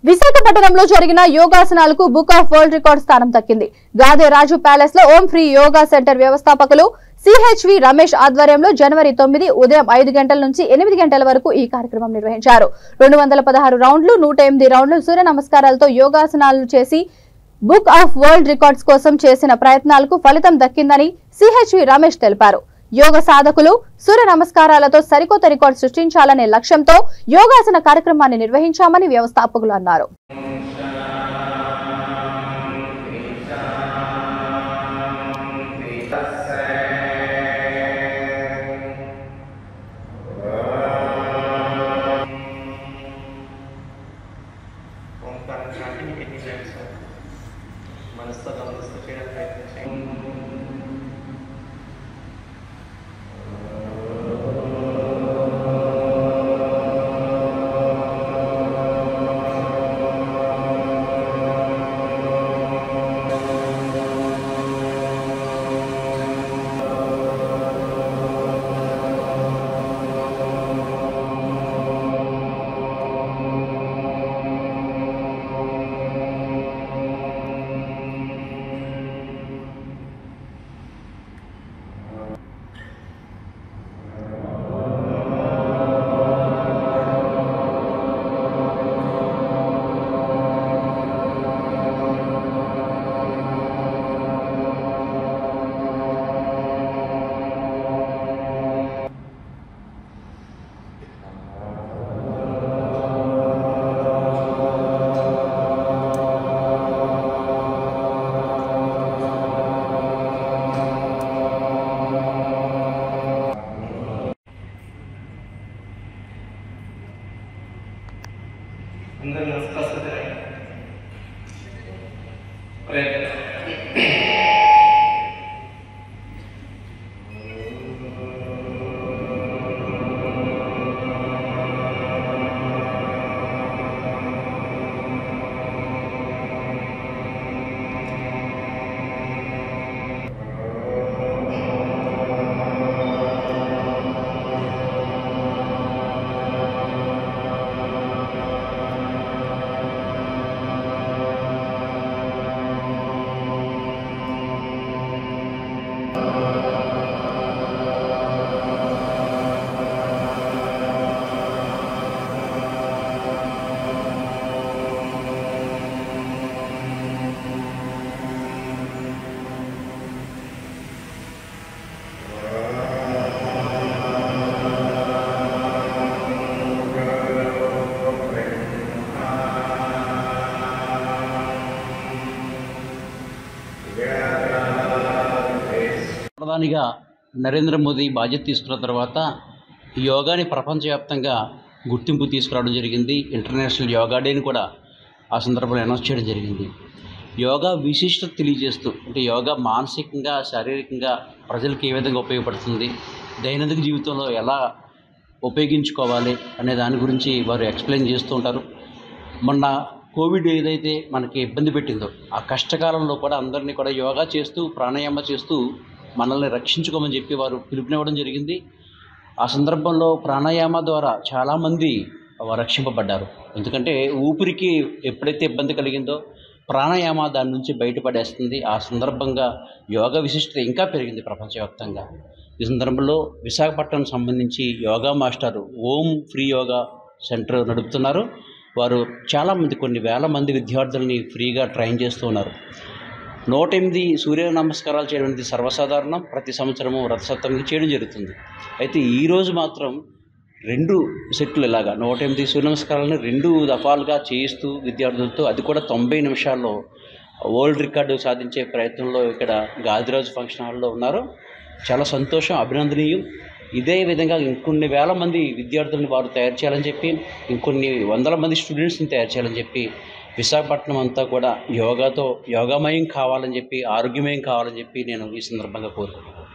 విశాఖపట్నంలో జరిగిన యోగాసనాలకు book of world record స్థానం దక్కింది. గాదే రాజు ప్యాలెస్ లో ఓం ఫ్రీ యోగా సెంటర్ వ్యవస్థాపకులు సిహెచ్వి రమేష్ ఆధ్వర్యంలో జనవరి 9 ఉదయం 5 గంటల నుంచి 8 గంటల వరకు ఈ కార్యక్రమం నిర్వహించారు. 216 రౌండ్లు 108 రౌండ్లు సూర్య నమస్కారాలతో యోగాసనాలు చేసి బుక్ ఆఫ్ వరల్డ్ రికార్డ్స్ కోసం చేసిన ప్రయత్నాలకు ఫలితం దక్కిందని సిహెచ్వి రమేష్ తెలిపారు. యోగ సాధకులు సూర్య నమస్కారాలతో సరికొత్త రికార్డు సృష్టించాలనే లక్ష్యంతో యోగాసన కార్యక్రమాన్ని నిర్వహించామని వ్యవస్థాపకులు అన్నారు. ప్రధానిగా నరేంద్ర మోదీ బాధ్యత తీసుకున్న తర్వాత యోగాని ప్రపంచవ్యాప్తంగా గుర్తింపు తీసుకురావడం జరిగింది. ఇంటర్నేషనల్ యోగా డేని కూడా ఆ సందర్భంలో అనౌన్స్ చేయడం జరిగింది. యోగా విశిష్టత తెలియజేస్తూ అంటే యోగా మానసికంగా శారీరకంగా ప్రజలకు ఏ విధంగా ఉపయోగపడుతుంది, దైనందిక జీవితంలో ఎలా ఉపయోగించుకోవాలి అనే దాని గురించి వారు ఎక్స్ప్లెయిన్ చేస్తూ ఉంటారు. మొన్న కోవిడ్ ఏదైతే మనకి ఇబ్బంది పెట్టిందో ఆ కష్టకాలంలో కూడా అందరినీ కూడా యోగా చేస్తూ ప్రాణాయామ చేస్తూ మనల్ని రక్షించుకోమని చెప్పి వారు పిలుపునివ్వడం జరిగింది. ఆ సందర్భంలో ప్రాణాయామ ద్వారా చాలామంది రక్షింపబడ్డారు. ఎందుకంటే ఊపిరికి ఎప్పుడైతే ఇబ్బంది కలిగిందో ప్రాణాయామ దాని నుంచి బయటపడేస్తుంది. ఆ సందర్భంగా యోగా విశిష్టత ఇంకా పెరిగింది ప్రపంచవ్యాప్తంగా. ఈ సందర్భంలో విశాఖపట్నం సంబంధించి యోగా మాస్టర్ ఓం ఫ్రీ యోగా సెంటర్ నడుపుతున్నారు. వారు చాలామంది కొన్ని వేల మంది విద్యార్థుల్ని ఫ్రీగా ట్రైన్ చేస్తూ ఉన్నారు. 108 సూర్య నమస్కారాలు చేయడం అనేది సర్వసాధారణం. ప్రతి సంవత్సరము రథసప్తమికి చేయడం జరుగుతుంది. అయితే ఈరోజు మాత్రం 2 సెట్లు ఇలాగా 108 సూర్య నమస్కారాలను 2 దఫాలుగా చేయిస్తూ విద్యార్థులతో, అది కూడా 90 నిమిషాల్లో వరల్డ్ రికార్డు సాధించే ప్రయత్నంలో ఇక్కడ గాదిరాజు ఫంక్షన్ హాల్లో ఉన్నారు. చాలా సంతోషం, అభినందనీయం. ఇదే విధంగా ఇంకొన్ని వేల మంది విద్యార్థులను వారు తయారు చేయాలని చెప్పి, ఇంకొన్ని వందల మంది స్టూడెంట్స్ని తయారు చేయాలని చెప్పి, విశాఖపట్నం అంతా కూడా యోగామయం కావాలని చెప్పి, ఆరోగ్యమయం కావాలని చెప్పి నేను ఈ సందర్భంగా కోరుకుంటున్నాను.